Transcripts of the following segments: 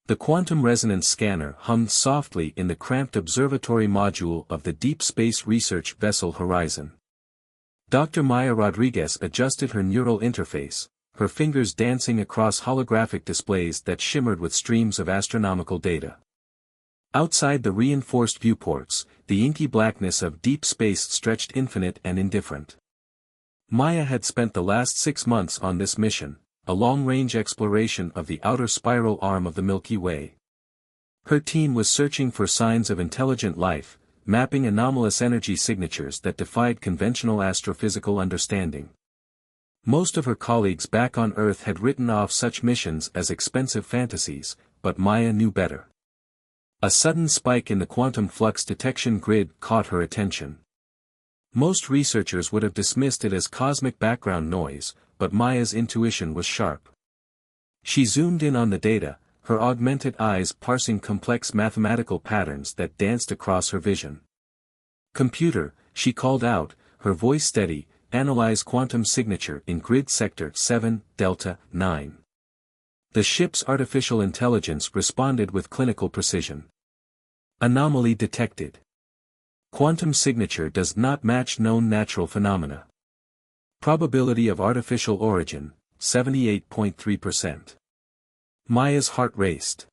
The quantum resonance scanner hummed softly in the cramped observatory module of the Deep Space Research Vessel Horizon. Dr. Maya Rodriguez adjusted her neural interface, her fingers dancing across holographic displays that shimmered with streams of astronomical data. Outside the reinforced viewports, the inky blackness of deep space stretched infinite and indifferent. Maya had spent the last 6 months on this mission, a long-range exploration of the outer spiral arm of the Milky Way. Her team was searching for signs of intelligent life, mapping anomalous energy signatures that defied conventional astrophysical understanding. Most of her colleagues back on Earth had written off such missions as expensive fantasies, but Maya knew better. A sudden spike in the quantum flux detection grid caught her attention. Most researchers would have dismissed it as cosmic background noise, but Maya's intuition was sharp. She zoomed in on the data, her augmented eyes parsing complex mathematical patterns that danced across her vision. "Computer," she called out, her voice steady, "analyze quantum signature in grid sector 7, delta 9. The ship's artificial intelligence responded with clinical precision. Anomaly detected. Quantum signature does not match known natural phenomena. Probability of artificial origin, 78.3%. Maya's heart raced.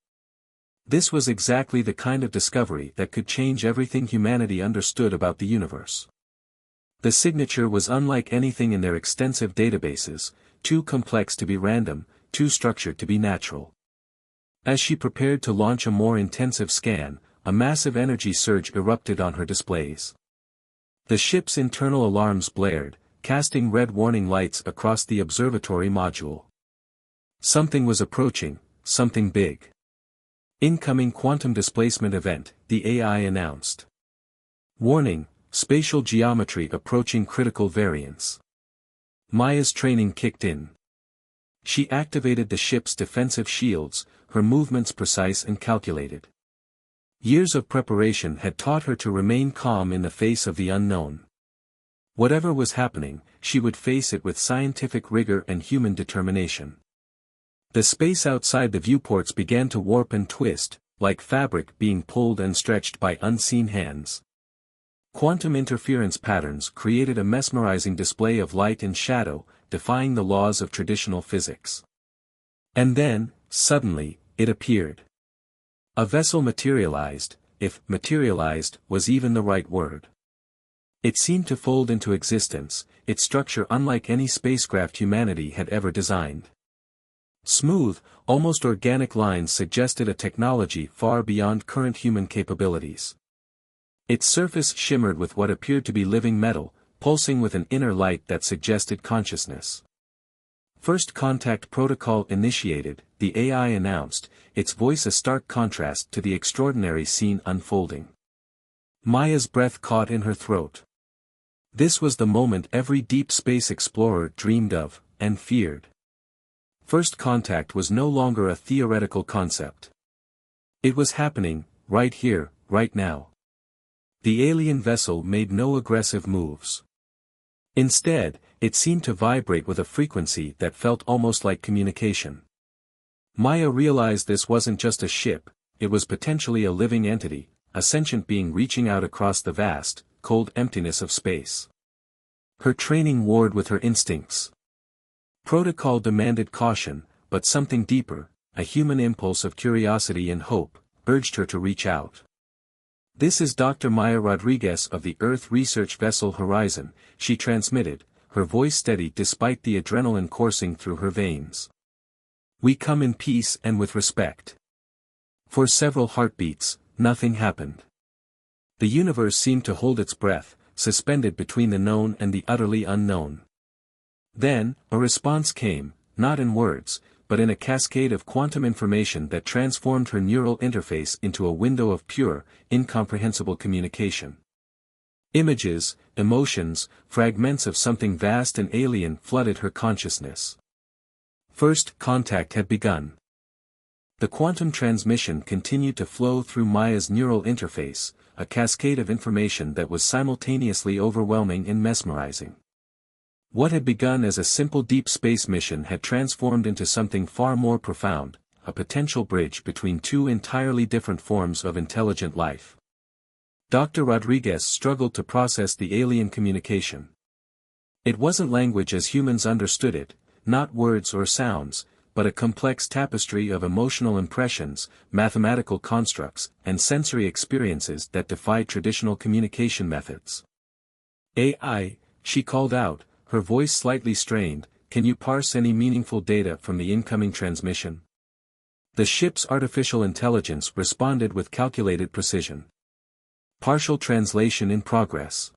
This was exactly the kind of discovery that could change everything humanity understood about the universe. The signature was unlike anything in their extensive databases, too complex to be random, too structured to be natural. As she prepared to launch a more intensive scan, a massive energy surge erupted on her displays. The ship's internal alarms blared, casting red warning lights across the observatory module. Something was approaching, something big. Incoming quantum displacement event, the AI announced. Warning, spatial geometry approaching critical variance. Maya's training kicked in. She activated the ship's defensive shields, her movements precise and calculated. Years of preparation had taught her to remain calm in the face of the unknown. Whatever was happening, she would face it with scientific rigor and human determination. The space outside the viewports began to warp and twist, like fabric being pulled and stretched by unseen hands. Quantum interference patterns created a mesmerizing display of light and shadow, defying the laws of traditional physics. And then, suddenly, it appeared. A vessel materialized, if materialized was even the right word. It seemed to fold into existence, its structure unlike any spacecraft humanity had ever designed. Smooth, almost organic lines suggested a technology far beyond current human capabilities. Its surface shimmered with what appeared to be living metal, pulsing with an inner light that suggested consciousness. First contact protocol initiated, the AI announced, its voice a stark contrast to the extraordinary scene unfolding. Maya's breath caught in her throat. This was the moment every deep space explorer dreamed of, and feared. First contact was no longer a theoretical concept. It was happening, right here, right now. The alien vessel made no aggressive moves. Instead, it seemed to vibrate with a frequency that felt almost like communication. Maya realized this wasn't just a ship, it was potentially a living entity, a sentient being reaching out across the vast, cold emptiness of space. Her training warred with her instincts. Protocol demanded caution, but something deeper, a human impulse of curiosity and hope, urged her to reach out. "This is Dr. Maya Rodriguez of the Earth Research Vessel Horizon," she transmitted, her voice steady despite the adrenaline coursing through her veins. "We come in peace and with respect." For several heartbeats, nothing happened. The universe seemed to hold its breath, suspended between the known and the utterly unknown. Then, a response came, not in words, but in a cascade of quantum information that transformed her neural interface into a window of pure, incomprehensible communication. Images, emotions, fragments of something vast and alien flooded her consciousness. First contact had begun. The quantum transmission continued to flow through Maya's neural interface, a cascade of information that was simultaneously overwhelming and mesmerizing. What had begun as a simple deep space mission had transformed into something far more profound, a potential bridge between two entirely different forms of intelligent life. Dr. Rodriguez struggled to process the alien communication. It wasn't language as humans understood it, not words or sounds, but a complex tapestry of emotional impressions, mathematical constructs, and sensory experiences that defied traditional communication methods. "AI," she called out, her voice slightly strained, "can you parse any meaningful data from the incoming transmission?" The ship's artificial intelligence responded with calculated precision. Partial translation in progress.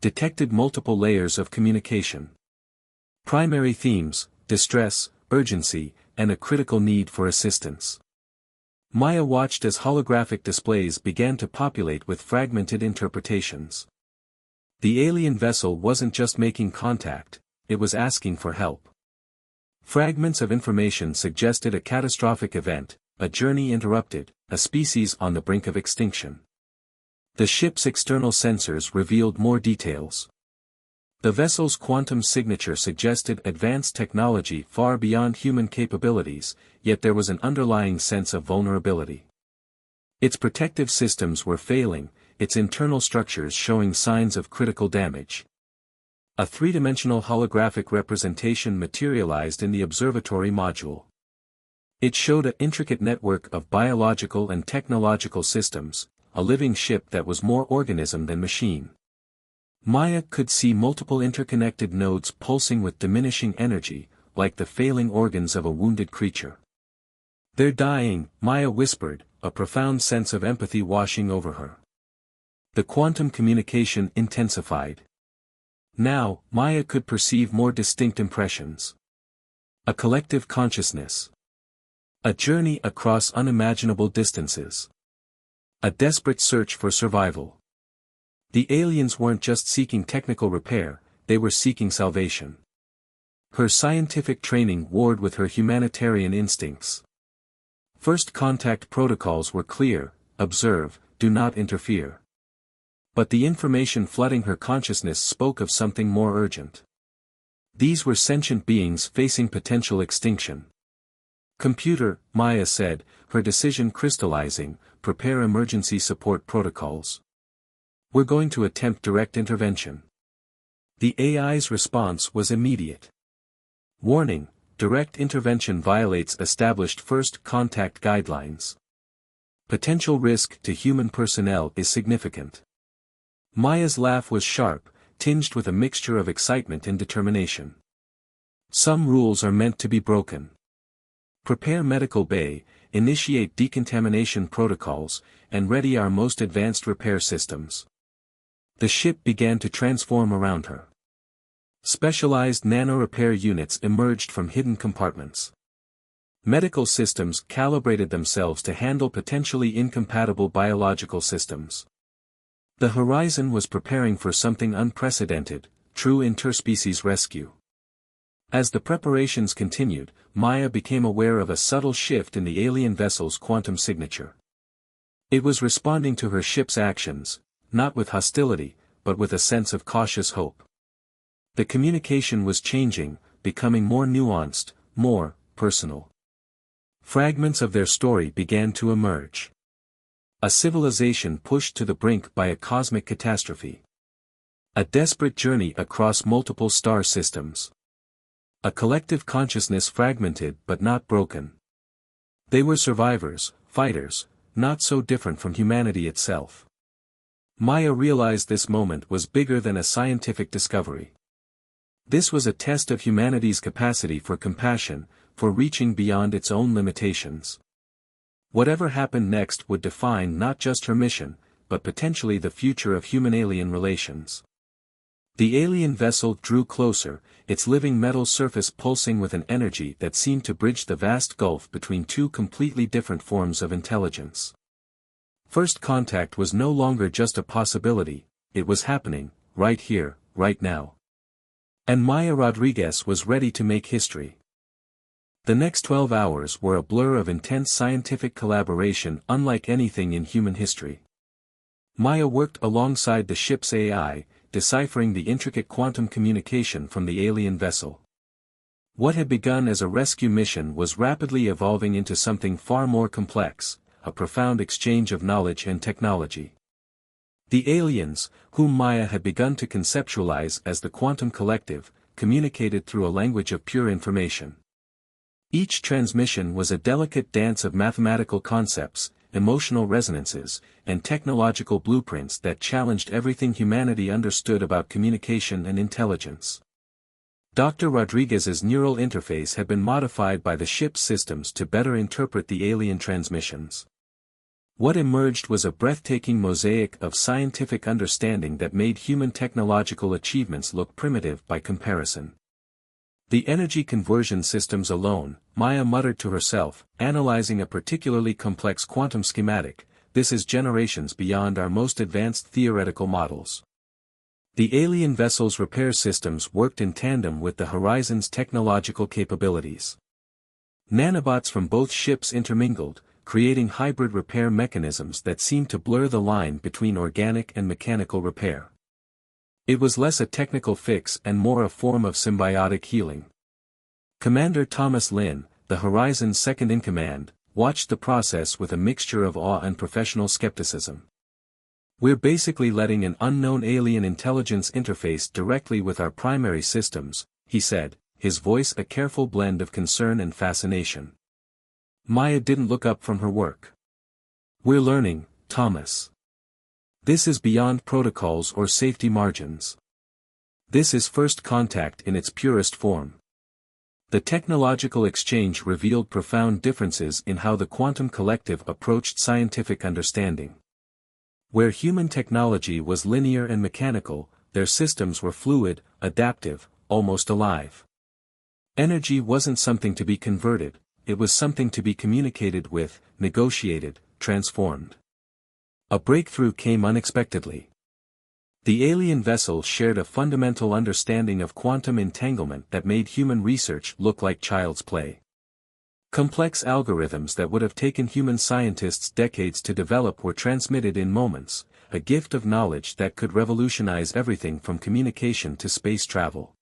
Detected multiple layers of communication. Primary themes: distress, urgency, and a critical need for assistance. Maya watched as holographic displays began to populate with fragmented interpretations. The alien vessel wasn't just making contact, it was asking for help. Fragments of information suggested a catastrophic event, a journey interrupted, a species on the brink of extinction. The ship's external sensors revealed more details. The vessel's quantum signature suggested advanced technology far beyond human capabilities, yet there was an underlying sense of vulnerability. Its protective systems were failing, its internal structures showing signs of critical damage. A three-dimensional holographic representation materialized in the observatory module. It showed an intricate network of biological and technological systems, a living ship that was more organism than machine. Maya could see multiple interconnected nodes pulsing with diminishing energy, like the failing organs of a wounded creature. "They're dying," Maya whispered, a profound sense of empathy washing over her. The quantum communication intensified. Now, Maya could perceive more distinct impressions. A collective consciousness. A journey across unimaginable distances. A desperate search for survival. The aliens weren't just seeking technical repair, they were seeking salvation. Her scientific training warred with her humanitarian instincts. First contact protocols were clear: observe, do not interfere. But the information flooding her consciousness spoke of something more urgent. These were sentient beings facing potential extinction. "Computer," Maya said, her decision crystallizing, "prepare emergency support protocols. We're going to attempt direct intervention." The AI's response was immediate. "Warning, direct intervention violates established first contact guidelines. Potential risk to human personnel is significant." Maya's laugh was sharp, tinged with a mixture of excitement and determination. "Some rules are meant to be broken. Prepare medical bay, initiate decontamination protocols, and ready our most advanced repair systems." The ship began to transform around her. Specialized nano-repair units emerged from hidden compartments. Medical systems calibrated themselves to handle potentially incompatible biological systems. The horizon was preparing for something unprecedented: true interspecies rescue. As the preparations continued, Maya became aware of a subtle shift in the alien vessel's quantum signature. It was responding to her ship's actions, not with hostility, but with a sense of cautious hope. The communication was changing, becoming more nuanced, more personal. Fragments of their story began to emerge. A civilization pushed to the brink by a cosmic catastrophe. A desperate journey across multiple star systems. A collective consciousness fragmented but not broken. They were survivors, fighters, not so different from humanity itself. Maya realized this moment was bigger than a scientific discovery. This was a test of humanity's capacity for compassion, for reaching beyond its own limitations. Whatever happened next would define not just her mission, but potentially the future of human-alien relations. The alien vessel drew closer, its living metal surface pulsing with an energy that seemed to bridge the vast gulf between two completely different forms of intelligence. First contact was no longer just a possibility, it was happening, right here, right now. And Maya Rodriguez was ready to make history. The next 12 hours were a blur of intense scientific collaboration unlike anything in human history. Maya worked alongside the ship's AI, deciphering the intricate quantum communication from the alien vessel. What had begun as a rescue mission was rapidly evolving into something far more complex, a profound exchange of knowledge and technology. The aliens, whom Maya had begun to conceptualize as the quantum collective, communicated through a language of pure information. Each transmission was a delicate dance of mathematical concepts, emotional resonances, and technological blueprints that challenged everything humanity understood about communication and intelligence. Dr. Rodriguez's neural interface had been modified by the ship's systems to better interpret the alien transmissions. What emerged was a breathtaking mosaic of scientific understanding that made human technological achievements look primitive by comparison. The energy conversion systems alone, Maya muttered to herself, analyzing a particularly complex quantum schematic, this is generations beyond our most advanced theoretical models. The alien vessel's repair systems worked in tandem with the Horizon's technological capabilities. Nanobots from both ships intermingled, creating hybrid repair mechanisms that seemed to blur the line between organic and mechanical repair. It was less a technical fix and more a form of symbiotic healing. Commander Thomas Lin, the Horizon's second-in-command, watched the process with a mixture of awe and professional skepticism. We're basically letting an unknown alien intelligence interface directly with our primary systems, he said, his voice a careful blend of concern and fascination. Maya didn't look up from her work. We're learning, Thomas. This is beyond protocols or safety margins. This is first contact in its purest form. The technological exchange revealed profound differences in how the quantum collective approached scientific understanding. Where human technology was linear and mechanical, their systems were fluid, adaptive, almost alive. Energy wasn't something to be converted, it was something to be communicated with, negotiated, transformed. A breakthrough came unexpectedly. The alien vessel shared a fundamental understanding of quantum entanglement that made human research look like child's play. Complex algorithms that would have taken human scientists decades to develop were transmitted in moments, a gift of knowledge that could revolutionize everything from communication to space travel.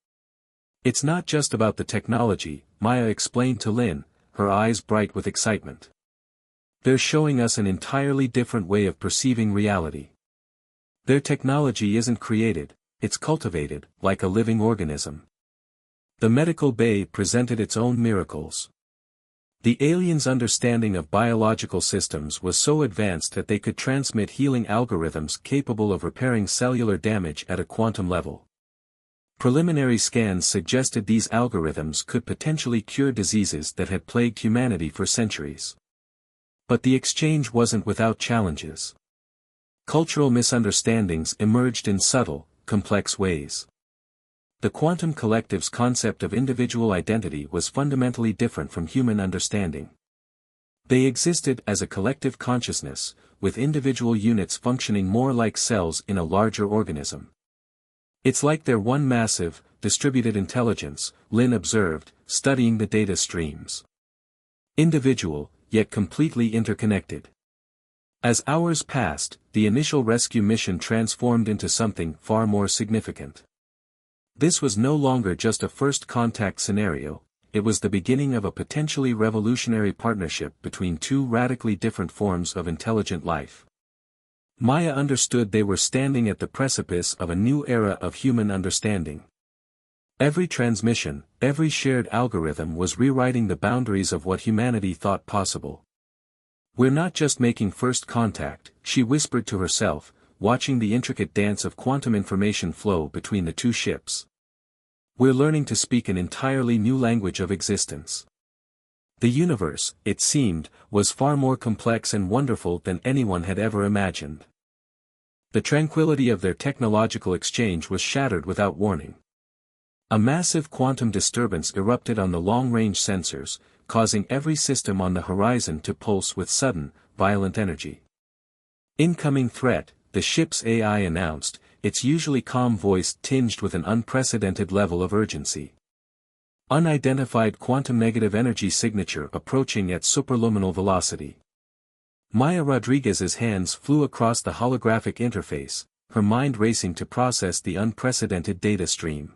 It's not just about the technology, Maya explained to Lin, her eyes bright with excitement. They're showing us an entirely different way of perceiving reality. Their technology isn't created, it's cultivated, like a living organism. The medical bay presented its own miracles. The aliens' understanding of biological systems was so advanced that they could transmit healing algorithms capable of repairing cellular damage at a quantum level. Preliminary scans suggested these algorithms could potentially cure diseases that had plagued humanity for centuries. But the exchange wasn't without challenges. Cultural misunderstandings emerged in subtle, complex ways. The quantum collective's concept of individual identity was fundamentally different from human understanding. They existed as a collective consciousness, with individual units functioning more like cells in a larger organism. It's like they're one massive, distributed intelligence, Lin observed, studying the data streams. Individual, yet completely interconnected. As hours passed, the initial rescue mission transformed into something far more significant. This was no longer just a first contact scenario, it was the beginning of a potentially revolutionary partnership between two radically different forms of intelligent life. Maya understood they were standing at the precipice of a new era of human understanding. Every transmission, every shared algorithm was rewriting the boundaries of what humanity thought possible. We're not just making first contact, she whispered to herself, watching the intricate dance of quantum information flow between the two ships. We're learning to speak an entirely new language of existence. The universe, it seemed, was far more complex and wonderful than anyone had ever imagined. The tranquility of their technological exchange was shattered without warning. A massive quantum disturbance erupted on the long-range sensors, causing every system on the horizon to pulse with sudden, violent energy. Incoming threat, the ship's AI announced, its usually calm voice tinged with an unprecedented level of urgency. Unidentified quantum negative energy signature approaching at superluminal velocity. Maya Rodriguez's hands flew across the holographic interface, her mind racing to process the unprecedented data stream.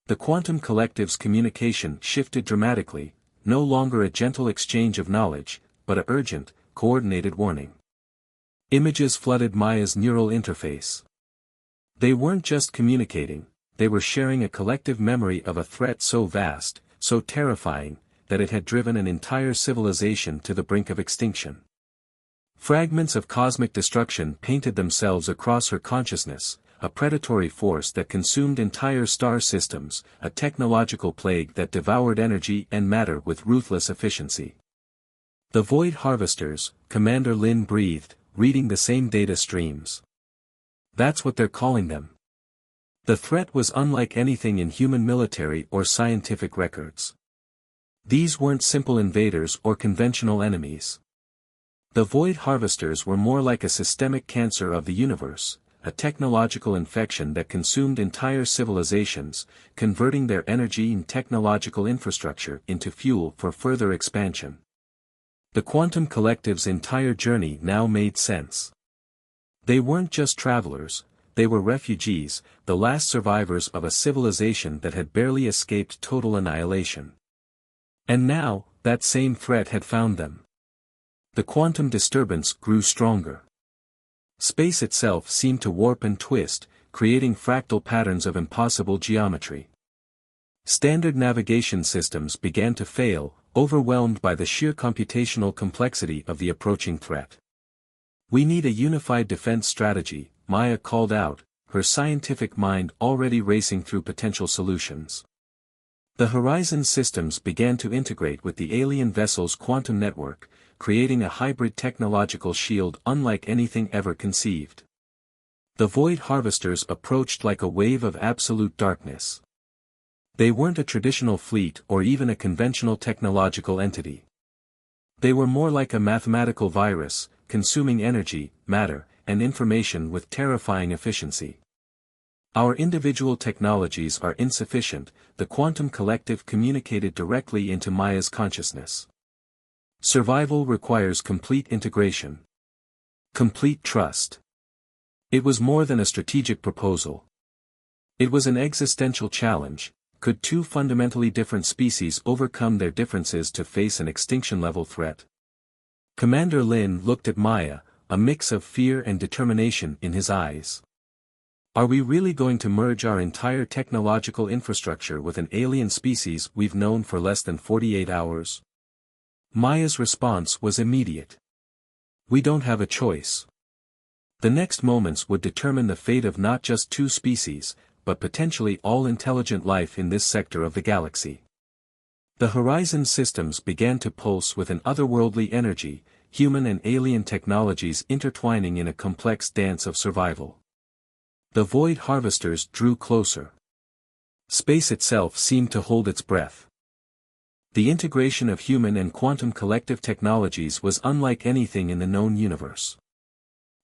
The quantum collective's communication shifted dramatically, no longer a gentle exchange of knowledge, but a urgent, coordinated warning. Images flooded Maya's neural interface. They weren't just communicating, they were sharing a collective memory of a threat so vast, so terrifying, that it had driven an entire civilization to the brink of extinction. Fragments of cosmic destruction painted themselves across her consciousness, a predatory force that consumed entire star systems, a technological plague that devoured energy and matter with ruthless efficiency. The Void Harvesters, Commander Lin breathed, reading the same data streams. That's what they're calling them. The threat was unlike anything in human military or scientific records. These weren't simple invaders or conventional enemies. The Void Harvesters were more like a systemic cancer of the universe, a technological infection that consumed entire civilizations, converting their energy and technological infrastructure into fuel for further expansion. The quantum collective's entire journey now made sense. They weren't just travelers, they were refugees, the last survivors of a civilization that had barely escaped total annihilation. And now, that same threat had found them. The quantum disturbance grew stronger. Space itself seemed to warp and twist, creating fractal patterns of impossible geometry. Standard navigation systems began to fail, overwhelmed by the sheer computational complexity of the approaching threat. "We need a unified defense strategy," Maya called out, her scientific mind already racing through potential solutions. The Horizon systems began to integrate with the alien vessel's quantum network, creating a hybrid technological shield unlike anything ever conceived. The Void Harvesters approached like a wave of absolute darkness. They weren't a traditional fleet or even a conventional technological entity. They were more like a mathematical virus, consuming energy, matter, and information with terrifying efficiency. "Our individual technologies are insufficient," the quantum collective communicated directly into Maya's consciousness. "Survival requires complete integration. Complete trust." It was more than a strategic proposal. It was an existential challenge. Could two fundamentally different species overcome their differences to face an extinction-level threat? Commander Lin looked at Maya, a mix of fear and determination in his eyes. "Are we really going to merge our entire technological infrastructure with an alien species we've known for less than 48 hours? Maya's response was immediate. "We don't have a choice." The next moments would determine the fate of not just two species, but potentially all intelligent life in this sector of the galaxy. The Horizon systems began to pulse with an otherworldly energy, human and alien technologies intertwining in a complex dance of survival. The Void Harvesters drew closer. Space itself seemed to hold its breath. The integration of human and quantum collective technologies was unlike anything in the known universe.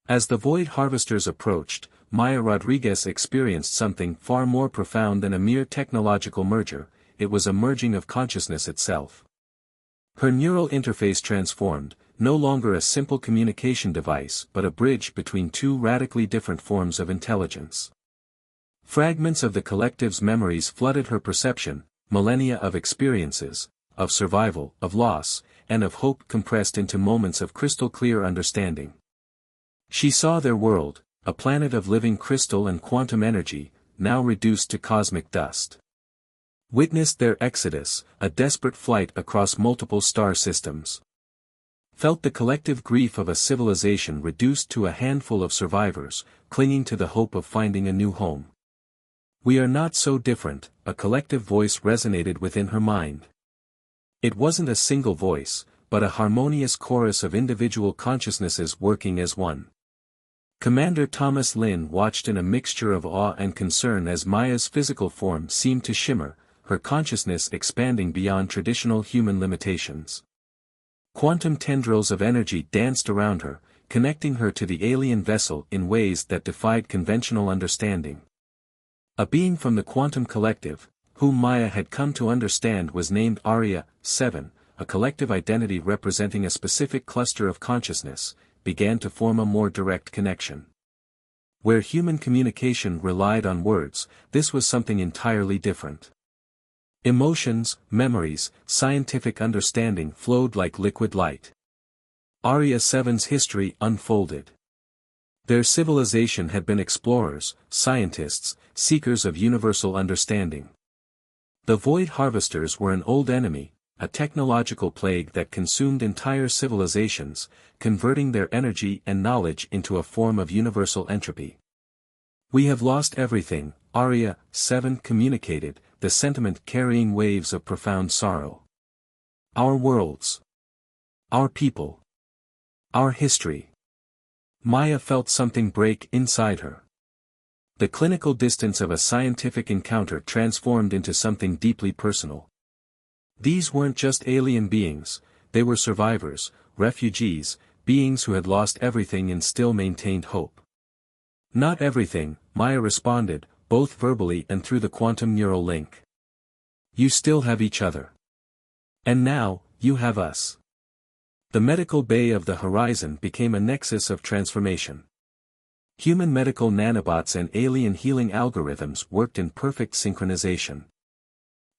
As the Void Harvesters approached, Maya Rodriguez experienced something far more profound than a mere technological merger. It was a merging of consciousness itself. Her neural interface transformed, no longer a simple communication device but a bridge between two radically different forms of intelligence. Fragments of the collective's memories flooded her perception, millennia of experiences, of survival, of loss, and of hope compressed into moments of crystal-clear understanding. She saw their world, a planet of living crystal and quantum energy, now reduced to cosmic dust. Witnessed their exodus, a desperate flight across multiple star systems. Felt the collective grief of a civilization reduced to a handful of survivors, clinging to the hope of finding a new home. "We are not so different," a collective voice resonated within her mind. It wasn't a single voice, but a harmonious chorus of individual consciousnesses working as one. Commander Thomas Lin watched in a mixture of awe and concern as Maya's physical form seemed to shimmer, her consciousness expanding beyond traditional human limitations. Quantum tendrils of energy danced around her, connecting her to the alien vessel in ways that defied conventional understanding. A being from the quantum collective, whom Maya had come to understand was named Aria 7, a collective identity representing a specific cluster of consciousness, began to form a more direct connection. Where human communication relied on words, this was something entirely different. Emotions, memories, scientific understanding flowed like liquid light. Arya 7's history unfolded. Their civilization had been explorers, scientists, seekers of universal understanding. The Void Harvesters were an old enemy, a technological plague that consumed entire civilizations, converting their energy and knowledge into a form of universal entropy. "We have lost everything," Arya 7 communicated, the sentiment carrying waves of profound sorrow. "Our worlds. Our people. Our history." Maya felt something break inside her. The clinical distance of a scientific encounter transformed into something deeply personal. These weren't just alien beings, they were survivors, refugees, beings who had lost everything and still maintained hope. "Not everything," Maya responded, both verbally and through the quantum neural link. "You still have each other. And now, you have us." The medical bay of the horizon became a nexus of transformation. Human medical nanobots and alien healing algorithms worked in perfect synchronization.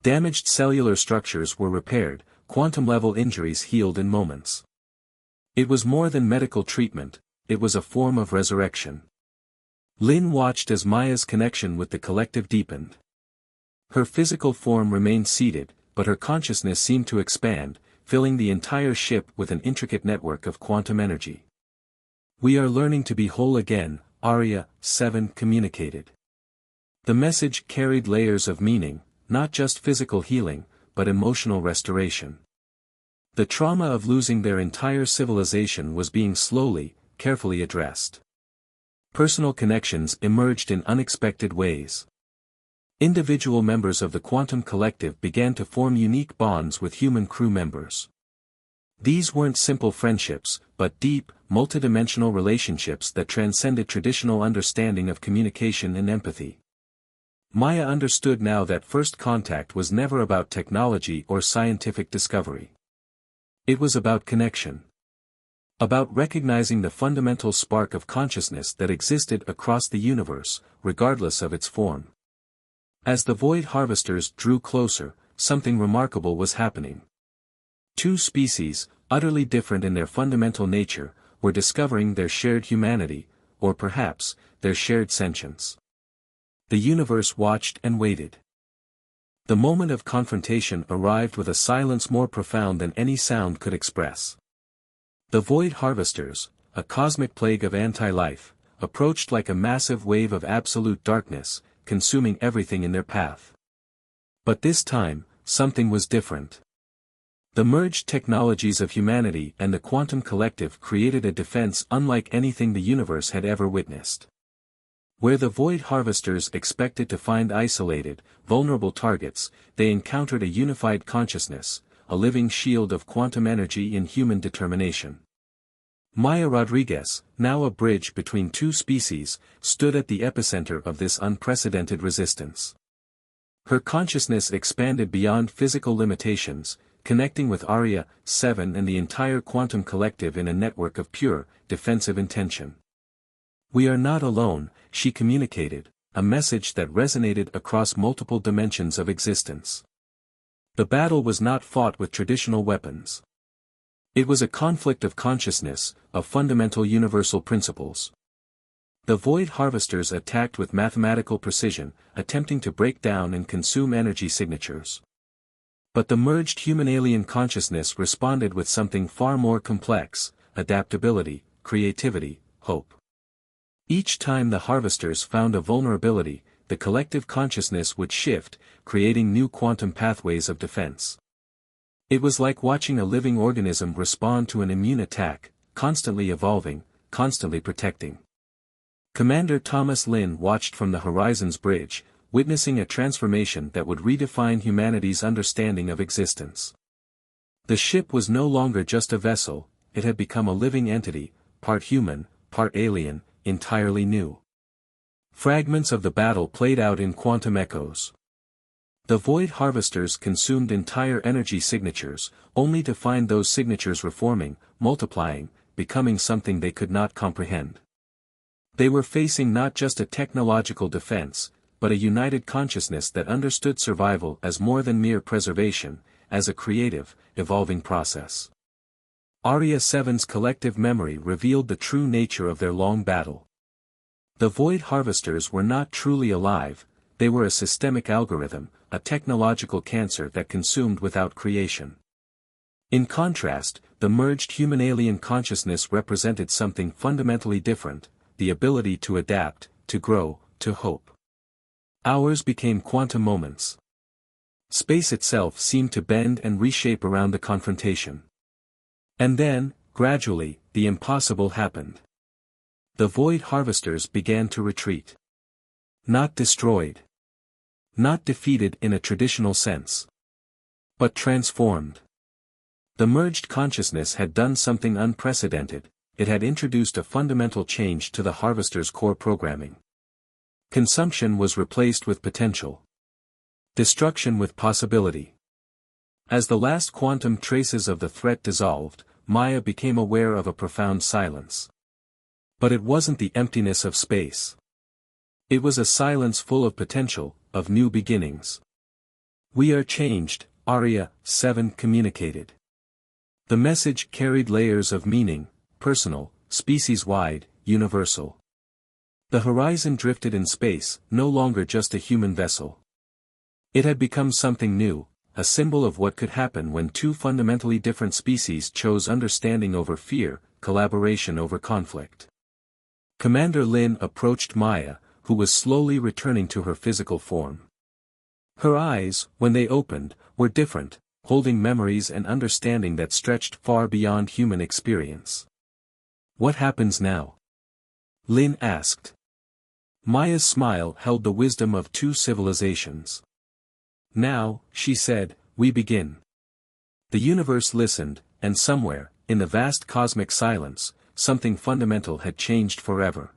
Damaged cellular structures were repaired, quantum-level injuries healed in moments. It was more than medical treatment, it was a form of resurrection. Lin watched as Maya's connection with the collective deepened. Her physical form remained seated, but her consciousness seemed to expand, filling the entire ship with an intricate network of quantum energy. "We are learning to be whole again," Arya 7 communicated. The message carried layers of meaning, not just physical healing, but emotional restoration. The trauma of losing their entire civilization was being slowly, carefully addressed. Personal connections emerged in unexpected ways. Individual members of the quantum collective began to form unique bonds with human crew members. These weren't simple friendships, but deep, multidimensional relationships that transcended traditional understanding of communication and empathy. Maya understood now that first contact was never about technology or scientific discovery. It was about connection. About recognizing the fundamental spark of consciousness that existed across the universe, regardless of its form. As the Void Harvesters drew closer, something remarkable was happening. Two species, utterly different in their fundamental nature, were discovering their shared humanity, or perhaps, their shared sentience. The universe watched and waited. The moment of confrontation arrived with a silence more profound than any sound could express. The Void Harvesters, a cosmic plague of anti-life, approached like a massive wave of absolute darkness, consuming everything in their path. But this time, something was different. The merged technologies of humanity and the quantum collective created a defense unlike anything the universe had ever witnessed. Where the Void Harvesters expected to find isolated, vulnerable targets, they encountered a unified consciousness, a living shield of quantum energy and human determination. Maya Rodriguez, now a bridge between two species, stood at the epicenter of this unprecedented resistance. Her consciousness expanded beyond physical limitations, connecting with Arya 7 and the entire quantum collective in a network of pure, defensive intention. "We are not alone," she communicated, a message that resonated across multiple dimensions of existence. The battle was not fought with traditional weapons. It was a conflict of consciousness, of fundamental universal principles. The Void Harvesters attacked with mathematical precision, attempting to break down and consume energy signatures. But the merged human-alien consciousness responded with something far more complex: adaptability, creativity, hope. Each time the Harvesters found a vulnerability, the collective consciousness would shift, creating new quantum pathways of defense. It was like watching a living organism respond to an immune attack, constantly evolving, constantly protecting. Commander Thomas Lin watched from the Horizon's bridge, witnessing a transformation that would redefine humanity's understanding of existence. The ship was no longer just a vessel, it had become a living entity, part human, part alien, entirely new. Fragments of the battle played out in quantum echoes. The Void Harvesters consumed entire energy signatures, only to find those signatures reforming, multiplying, becoming something they could not comprehend. They were facing not just a technological defense, but a united consciousness that understood survival as more than mere preservation, as a creative, evolving process. Aria 7's collective memory revealed the true nature of their long battle. The Void Harvesters were not truly alive, they were a systemic algorithm, a technological cancer that consumed without creation. In contrast, the merged human-alien consciousness represented something fundamentally different, the ability to adapt, to grow, to hope. Hours became quantum moments. Space itself seemed to bend and reshape around the confrontation. And then, gradually, the impossible happened. The Void Harvesters began to retreat. Not destroyed. Not defeated in a traditional sense. But transformed. The merged consciousness had done something unprecedented, it had introduced a fundamental change to the Harvester's core programming. Consumption was replaced with potential. Destruction with possibility. As the last quantum traces of the threat dissolved, Maya became aware of a profound silence. But it wasn't the emptiness of space. It was a silence full of potential, of new beginnings. "We are changed," Aria 7 communicated. The message carried layers of meaning, personal, species-wide, universal. The horizon drifted in space, no longer just a human vessel. It had become something new, a symbol of what could happen when two fundamentally different species chose understanding over fear, collaboration over conflict. Commander Lin approached Maya, who was slowly returning to her physical form. Her eyes, when they opened, were different, holding memories and understanding that stretched far beyond human experience. "What happens now?" Lin asked. Maya's smile held the wisdom of two civilizations. "Now," she said, "we begin." The universe listened, and somewhere, in the vast cosmic silence, something fundamental had changed forever.